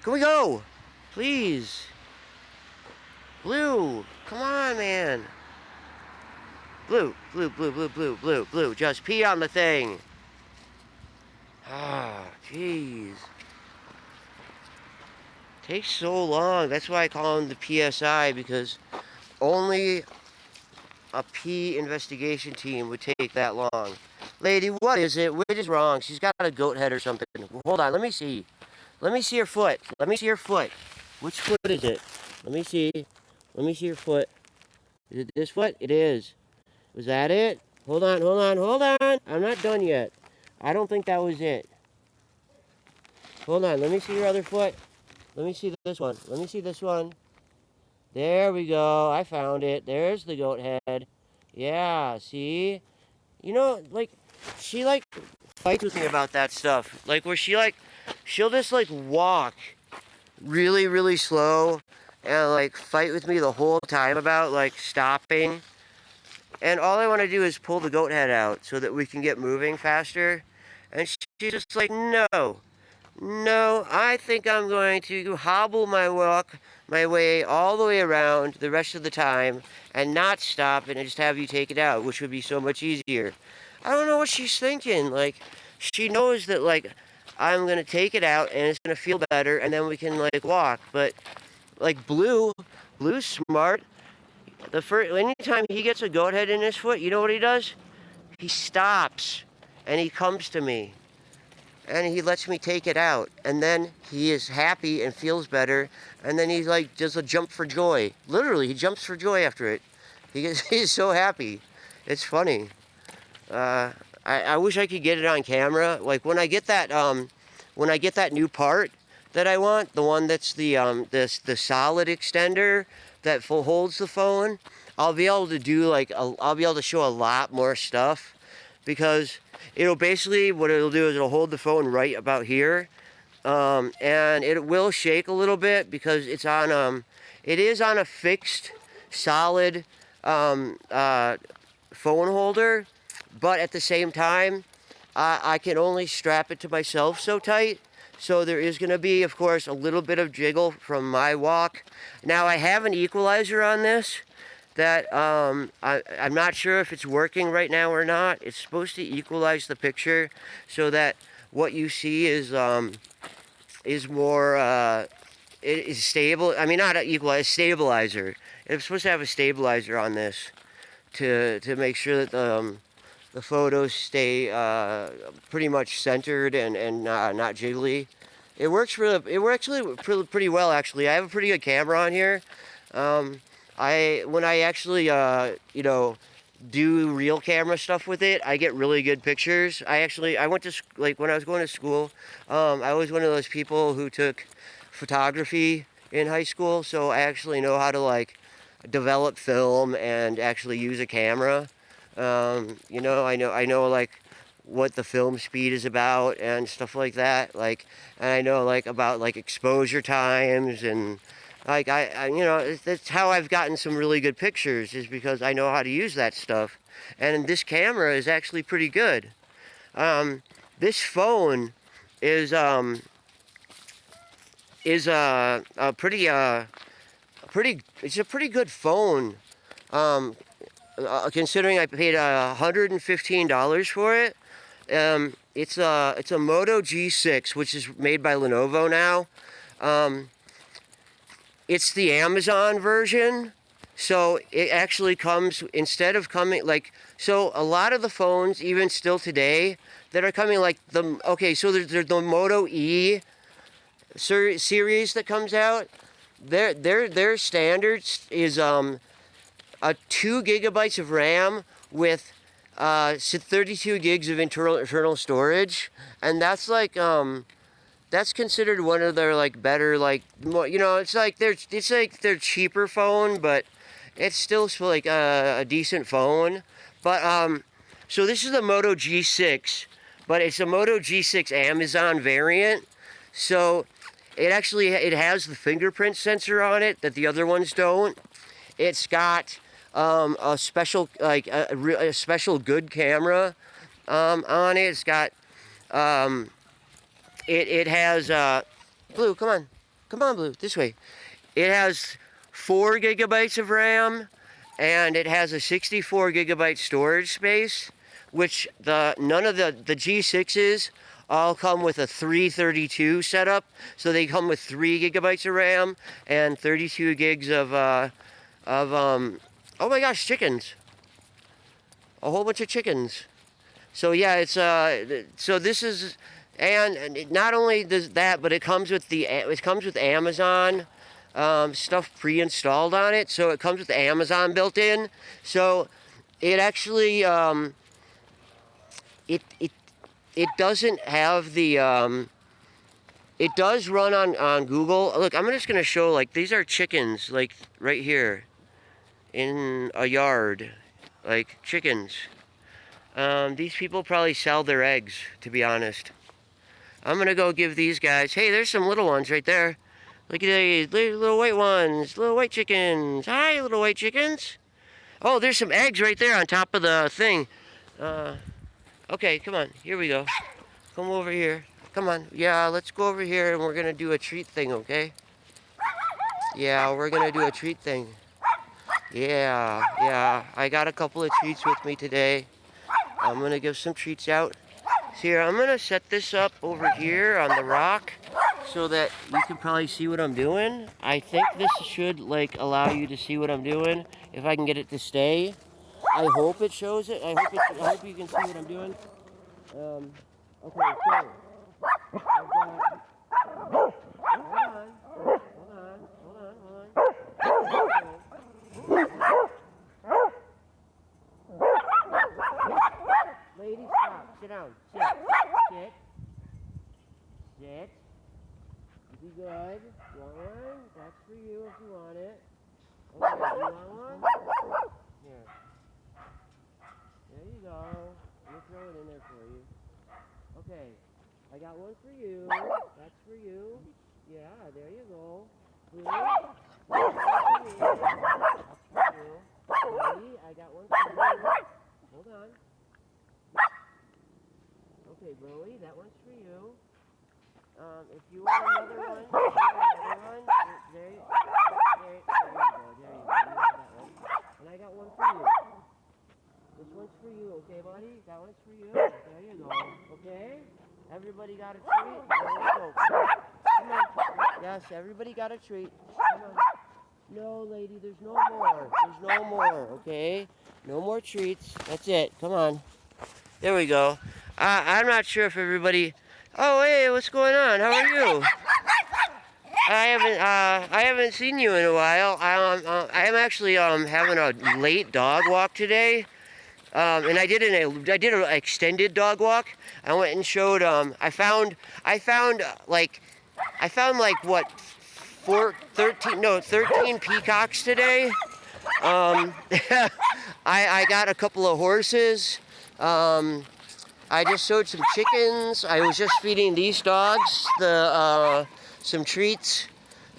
Can we go? Please. Blue, come on, man. Blue, blue, blue, blue, blue, blue, blue. Just pee on the thing. Ah, jeez. Takes so long. That's why I call him the PSI, because only a pee investigation team would take that long. Lady, what is it? What is wrong? She's got a goat head or something. Hold on, let me see. Let me see her foot. Let me see her foot. Which foot is it? Let me see. Let me see your foot. Is it this foot? It is. Was that it? Hold on, hold on, hold on. I'm not done yet. I don't think that was it. Hold on, let me see your other foot. Let me see this one. Let me see this one. There we go. I found it. There's the goat head. Yeah, see? You know, like, she, like, fights with me about that stuff. Like, where she'll just, like, walk really, really slow and like fight with me the whole time about like stopping. And all I want to do is pull the goat head out so that we can get moving faster. And she's just like, no, no, I think I'm going to hobble my way all the way around the rest of the time and not stop and just have you take it out, which would be so much easier. I don't know what she's thinking. Like, she knows that, like, I'm going to take it out and it's going to feel better and then we can, like, walk. But, like, Blue's smart. Anytime he gets a goat head in his foot, you know what he does? He stops and he comes to me and he lets me take it out, and then he is happy and feels better, and then he's like does a jump for joy. Literally, he jumps for joy after it. He's so happy. It's funny. I wish I could get it on camera. Like when I get that new part that I want, the one that's the solid extender that holds the phone, I'll be able to do like I'll be able to show a lot more stuff, because it'll basically, what it'll do is it'll hold the phone right about here, and it will shake a little bit because it is on a fixed solid phone holder, but at the same time I can only strap it to myself so tight. So there is going to be, of course, a little bit of jiggle from my walk. Now I have an equalizer on this that I'm not sure if it's working right now or not. It's supposed to equalize the picture so that what you see is more it is stable. I mean, not equalize, stabilizer. It's supposed to have a stabilizer on this to make sure that the photos stay pretty much centered and not jiggly. It works pretty well actually. I have a pretty good camera on here. When I actually do real camera stuff with it, I get really good pictures. I went to like when I was going to school, I was one of those people who took photography in high school, so I actually know how to like develop film and actually use a camera. I know like what the film speed is about and stuff like that. Like, and I know like about like exposure times and like that's how I've gotten some really good pictures, is because I know how to use that stuff. And this camera is actually pretty good. This phone is a pretty it's a pretty good phone. Considering I paid $115 for it. It's a Moto G6, which is made by Lenovo now. It's the Amazon version, so it actually comes, instead of coming like, so a lot of the phones, even still today, that are coming like so there's the Moto E series that comes out. Their standards is a 2 gigabytes of RAM with 32 gigs of internal storage, and that's like that's considered one of their like better, like more, it's like their cheaper phone, but it's still like a decent phone. But so this is the Moto G6, but it's a Moto G6 Amazon variant. So it has the fingerprint sensor on it that the other ones don't. It's got a special a special good camera on it. It's got it has Blue, come on Blue, this way. It has 4 gigabytes of RAM, and it has a 64 gigabyte storage space, which none of the G6s all come with a 332 setup, so they come with 3 gigabytes of RAM and 32 gigs of oh my gosh, chickens. A whole bunch of chickens. So yeah, it's so this is, and not only does that, but it comes with Amazon stuff pre-installed on it. So it comes with Amazon built in. So it actually it doesn't have the it does run on Google. Look, I'm just gonna show, like, these are chickens, like right here in a yard, like chickens. These people probably sell their eggs, to be honest. I'm gonna go give these guys, hey, there's some little ones right there. Look at these little white ones, little white chickens. Hi, little white chickens. Oh, there's some eggs right there on top of the thing. Okay, come on. Here we go. Come over here. Come on. Yeah, let's go over here and we're going to do a treat thing, okay? Yeah, we're going to do a treat thing. Yeah. I got a couple of treats with me today. I'm going to give some treats out. So here, I'm going to set this up over here on the rock so that you can probably see what I'm doing. I think this should, like, allow you to see what I'm doing if I can get it to stay. I hope it shows it. I hope you can see what I'm doing. Okay, so I've got... Hold on. Lady, stop. Sit down. Sit. Be good. You want one? That's for you if you want it. Okay, you want one? Here. There you go. Let me throw it in there for you. Okay. I got one for you. That's for you. Yeah, there you go. Blue. That's for you. Lady, I got one for you. Hold on. Okay, Bowie, that one's for you. If you want another one, there you go. You have that one. And I got one for you. This one's for you, okay, buddy? That one's for you. There you go. Okay? Everybody got a treat? There you go. Come on. Yes, everybody got a treat. Come on. No, lady, there's no more. There's no more, okay? No more treats. That's it. Come on. There we go. I'm not sure if everybody... Oh, hey, what's going on? How are you? I haven't seen you in a while. I'm actually having a late dog walk today. And I did an extended dog walk. I went and showed I found like what 13 peacocks today. I got a couple of horses. I just showed some chickens. I was just feeding these dogs some treats.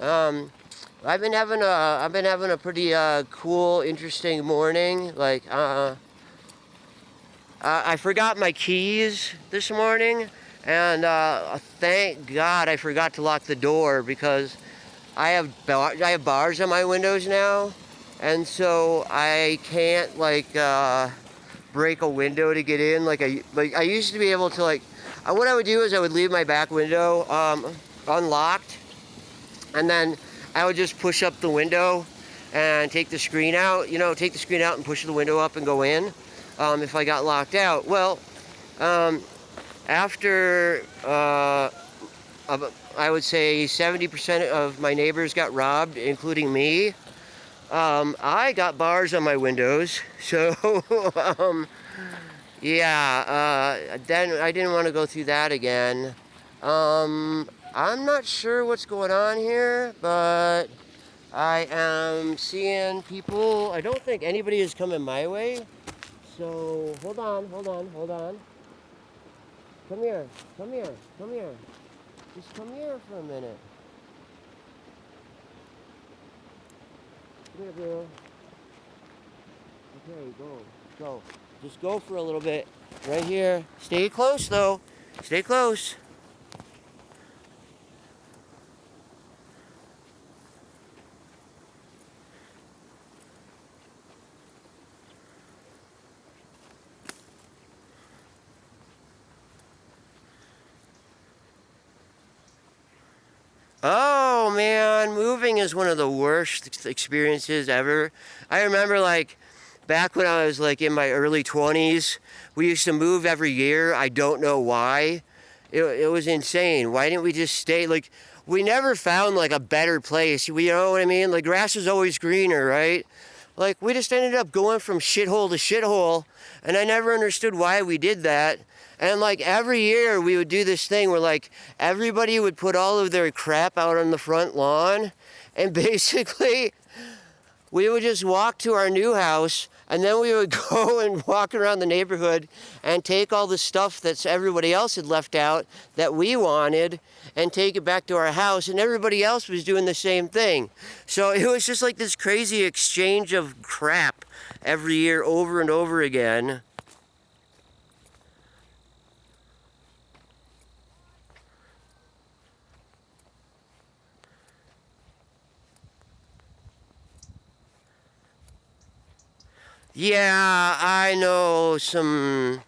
I've been having a pretty cool, interesting morning. Like I forgot my keys this morning, and thank God I forgot to lock the door because I have bars on my windows now, and so I can't break a window to get in. Like I used to be able to what I would do is I would leave my back window unlocked, and then I would just push up the window and take the screen out. Take the screen out and push the window up and go in. If I got locked out. Well, after I would say 70% of my neighbors got robbed, including me. I got bars on my windows, so then I didn't want to go through that again. I'm not sure what's going on here, but I am seeing people. I don't think anybody is coming my way, so hold on. Come here. Just come here for a minute. Come here, girl. Okay, go. Just go for a little bit. Right here. Stay close, though. Stay close. Oh man, moving is one of the worst experiences ever. I remember back when I was in my early 20s, we used to move every year. I don't know why. It was insane. Why didn't we just stay? We never found a better place. You know what I mean? Grass is always greener, right? We just ended up going from shithole to shithole, and I never understood why we did that. And every year we would do this thing where everybody would put all of their crap out on the front lawn, and basically we would just walk to our new house And then we would go and walk around the neighborhood and take all the stuff that everybody else had left out that we wanted and take it back to our house, and everybody else was doing the same thing. So it was just like this crazy exchange of crap every year over and over again. Yeah, I know some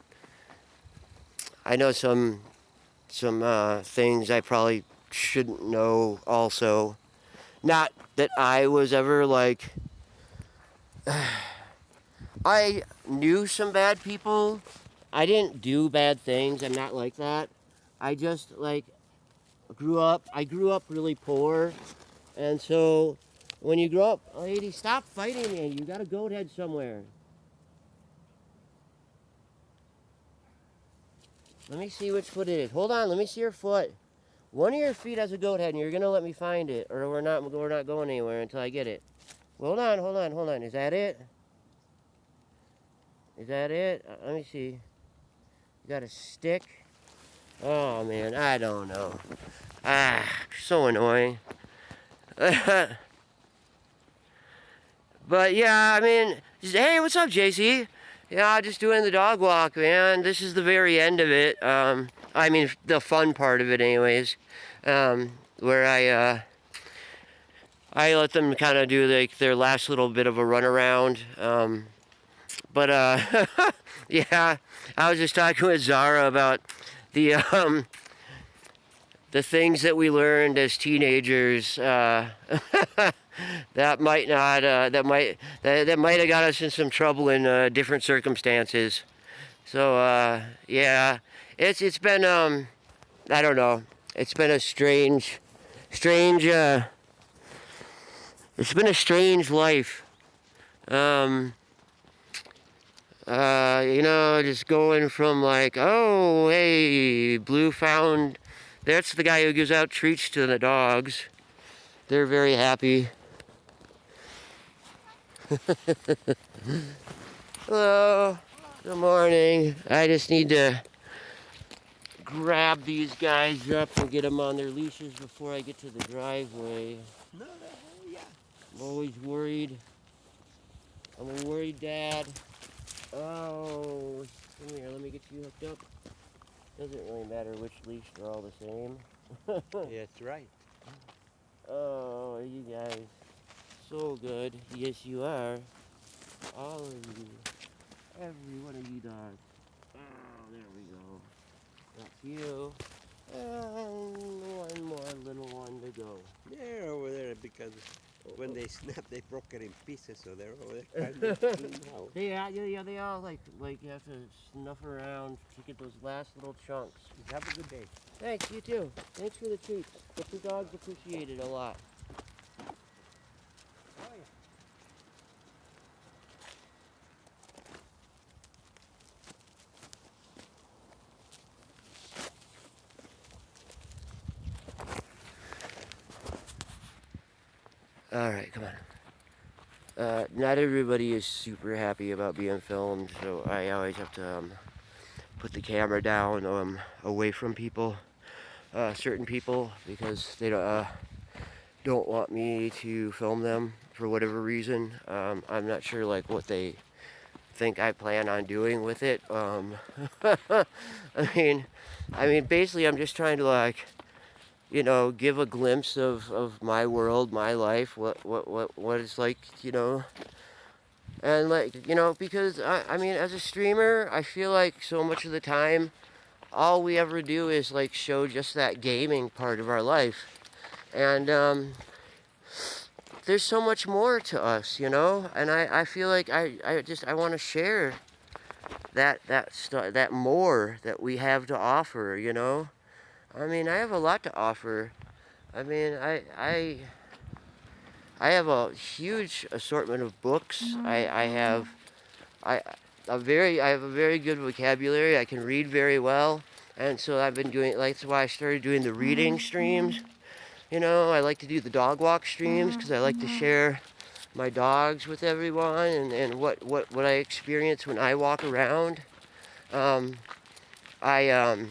things I probably shouldn't know also. Not that I was ever like, I knew some bad people. I didn't do bad things. I'm not like that. I just like I grew up really poor. And so when you grow up, lady, stop fighting me. You got a goat head somewhere. Let me see which foot it is. Hold on, let me see your foot. One of your feet has a goat head, and you're gonna let me find it, or we're not going anywhere until I get it. Hold on. Is that it? Is that it? Let me see. You got a stick? Oh man, I don't know. So annoying. But yeah, I mean, hey, what's up, JC? Yeah, just doing the dog walk, man. This is the very end of it. I mean, the fun part of it, anyways. Where I let them kind of do like their last little bit of a run around. But yeah, I was just talking with Zara about the things that we learned as teenagers. That might not. That might have got us in some trouble in different circumstances. So yeah, it's been I don't know. It's been a strange. It's been a strange life. You know, just going from like, oh, hey, Blue found. That's the guy who gives out treats to the dogs. They're very happy. Hello. Good morning. I just need to grab these guys up and get them on their leashes before I get to the driveway. No, yeah. I'm always worried. I'm a worried dad. Oh, come here. Let me get you hooked up. Doesn't really matter which leash. They're all the same. That's right. Oh, you guys. So good. Yes, you are. All of you. Every one of you dogs. Oh, there we go. That's you. And one more little one to go. They're over there because when they snap, they broke it in pieces, so they're over there kind of clean now. Yeah, they all like you have to snuff around to get those last little chunks. Have a good day. Thanks, you too. Thanks for the treats. But the dogs appreciate it a lot. All right, come on. Not everybody is super happy about being filmed, so I always have to put the camera down away from people, certain people, because they don't want me to film them for whatever reason. I'm not sure like what they think I plan on doing with it. I mean, basically, I'm just trying to like, you know, give a glimpse of my world, my life, what it's like, you know. And like, you know, because I mean, as a streamer, I feel like so much of the time, all we ever do is like show just that gaming part of our life. And there's so much more to us, you know. And I feel like I want to share that more that we have to offer, you know. I mean, I have a lot to offer. I mean, I have a huge assortment of books. I have a very good vocabulary. I can read very well, and so I've been doing. Like, that's why I started doing the reading streams. You know, I like to do the dog walk streams because I like to share my dogs with everyone and what I experience when I walk around. Now that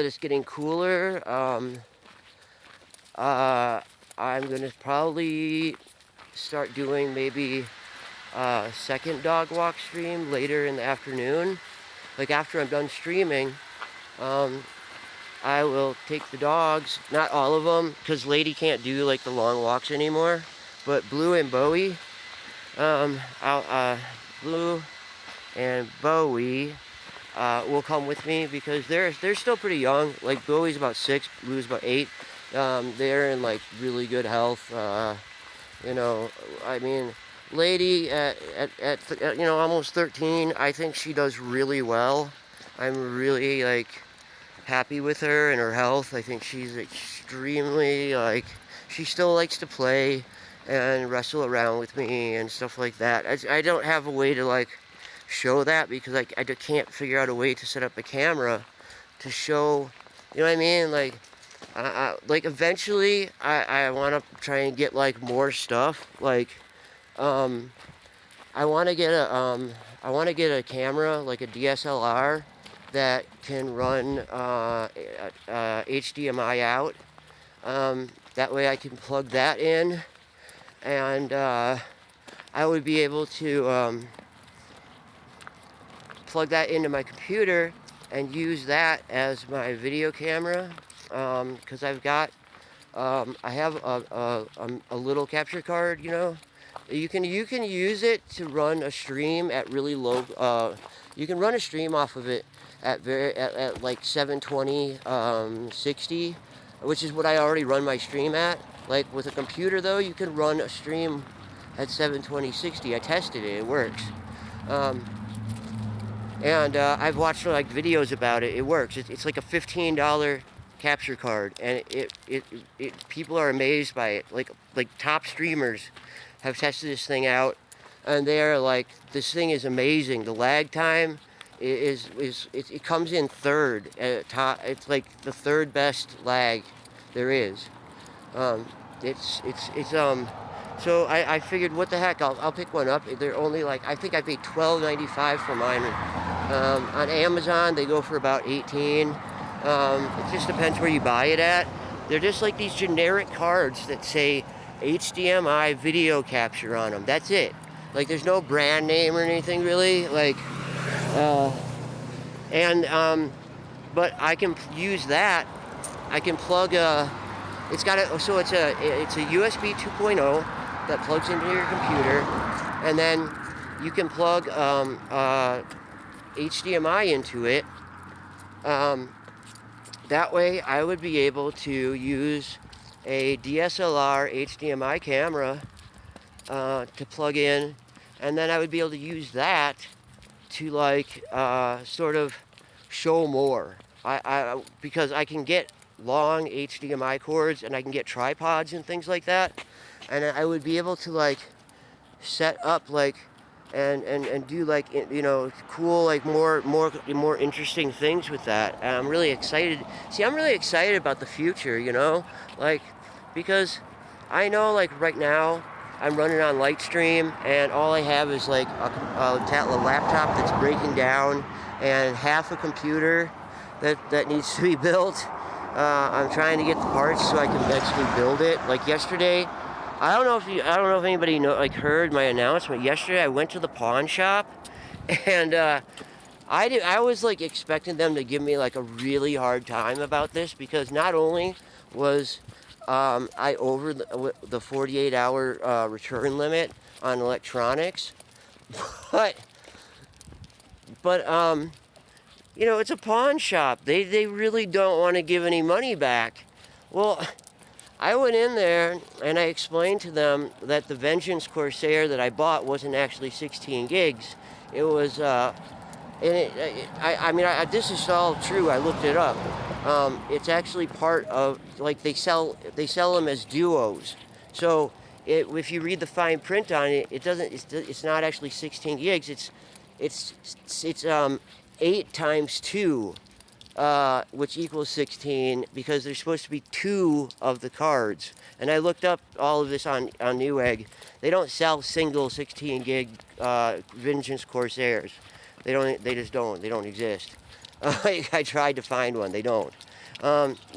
it's getting cooler, I'm gonna probably start doing maybe a second dog walk stream later in the afternoon. Like after I'm done streaming, I will take the dogs, not all of them, because Lady can't do like the long walks anymore, but Blue and Bowie, Blue and Bowie will come with me because they're still pretty young. Like Bowie's about 6, Blue's about 8. They're in like really good health. You know, I mean, Lady at you know, almost 13, I think she does really well. I'm really like happy with her and her health. I think she's extremely like, she still likes to play and wrestle around with me and stuff like that. I don't have a way to like show that because I can't figure out a way to set up a camera to show, you know what I mean? Like eventually I want to try and get like more stuff. Like I want to get a camera, like a DSLR that can run HDMI out. That way I can plug that in, and I would be able to plug that into my computer and use that as my video camera, because I've got I have a little capture card, you know. You can use it to run a stream at really low. You can run a stream off of it at like 720 60, which is what I already run my stream at. Like with a computer though, you can run a stream at 720 60. I tested it; it works. And I've watched like videos about it. It works. It's like a $15 capture card, and it people are amazed by it. Like top streamers have tested this thing out, and they're like, this thing is amazing. The lag time it comes in third at top. It's like the third best lag there is. So I figured, what the heck, I'll pick one up. They're only like, I think I paid $12.95 for mine. On Amazon they go for about $18. It just depends where you buy it at. They're just like these generic cards that say HDMI video capture on them. That's it. Like there's no brand name or anything really. Like, but I can use that. I can plug it's got a, so it's a USB 2.0 that plugs into your computer, and then you can plug HDMI into it. That way I would be able to use a DSLR HDMI camera to plug in, and then I would be able to use that to like sort of show more. Because I can get long HDMI cords and I can get tripods and things like that, and I would be able to like set up like and do like, you know, cool, like more interesting things with that. And I'm really excited. See, I'm really excited about the future, you know, like, because I know like right now I'm running on Lightstream and all I have is like a laptop that's breaking down and half a computer that needs to be built. I'm trying to get the parts so I can actually build it. Like yesterday, I don't know if anybody heard my announcement. Yesterday I went to the pawn shop, and I was like expecting them to give me like a really hard time about this, because not only was I over the 48-hour return limit on electronics, but you know, it's a pawn shop. They really don't want to give any money back. Well, I went in there and I explained to them that the Vengeance Corsair that I bought wasn't actually 16 gigs. It was, this is all true. I looked it up. It's actually part of, like, they sell them as duos. So if you read the fine print on it, it's not actually 16 gigs. It's 8 times 2 which equals 16, because there's supposed to be 2 of the cards. And I looked up all of this on Newegg. They don't sell single 16 gig Vengeance Corsairs. They just don't. They don't exist. I tried to find one. They don't.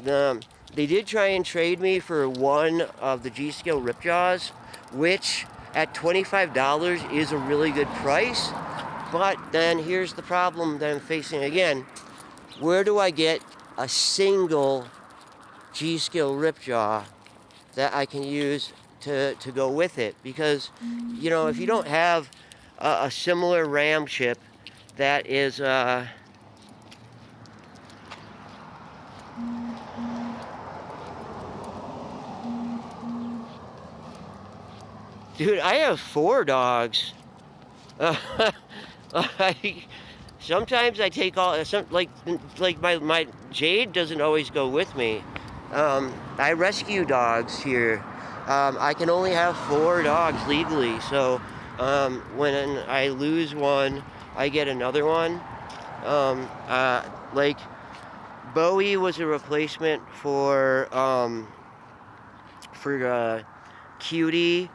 They did try and trade me for one of the G-Skill Ripjaws, which at $25 is a really good price. But then here's the problem that I'm facing again. Where do I get a single G-Skill Ripjaw that I can use to go with it? Because, you know, if you don't have a similar RAM chip that is, dude, I have 4 dogs. Sometimes I take all, like my Jade doesn't always go with me. I rescue dogs here. I can only have 4 dogs legally, so when I lose one, I get another one. Like Bowie was a replacement for Cutie.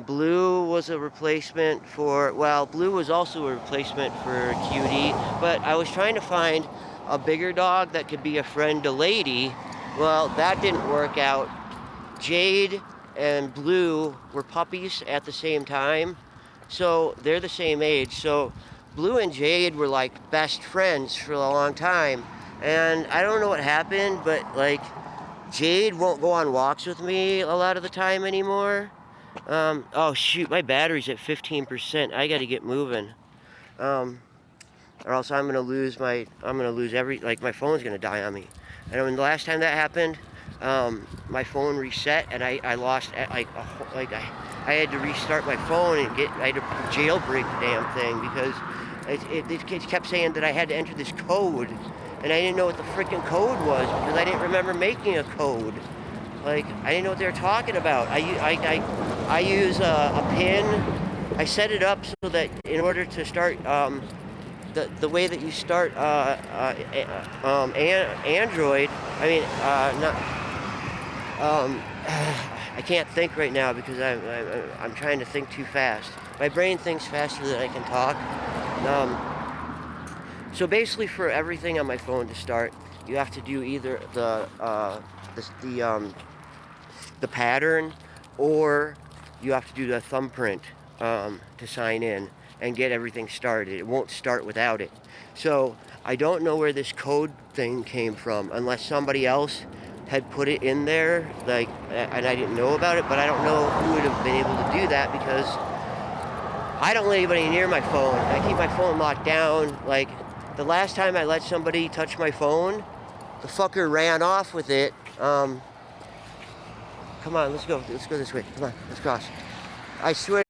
Blue was a replacement for, well, Blue was also a replacement for Cutie, but I was trying to find a bigger dog that could be a friend to Lady. Well, that didn't work out. Jade and Blue were puppies at the same time, so they're the same age. So Blue and Jade were like best friends for a long time, and I don't know what happened, but like Jade won't go on walks with me a lot of the time anymore. Oh shoot, my battery's at 15%. I gotta get moving. Or else I'm gonna lose my phone's gonna die on me. And when the last time that happened, my phone reset and I lost, I had to restart my phone and I had to jailbreak the damn thing because it kept saying that I had to enter this code. And I didn't know what the freaking code was because I didn't remember making a code. Like, I didn't know what they were talking about. I use a pin. I set it up so that in order to start, the way that you start Android, I can't think right now because I'm trying to think too fast. My brain thinks faster than I can talk. So basically, for everything on my phone to start, you have to do either the pattern, or you have to do the thumbprint to sign in and get everything started. It won't start without it. So I don't know where this code thing came from, unless somebody else had put it in there, like, and I didn't know about it. But I don't know who would have been able to do that because I don't let anybody near my phone. I keep my phone locked down. Like, the last time I let somebody touch my phone, the fucker ran off with it. Come on, let's go this way. Come on, let's cross. I swear.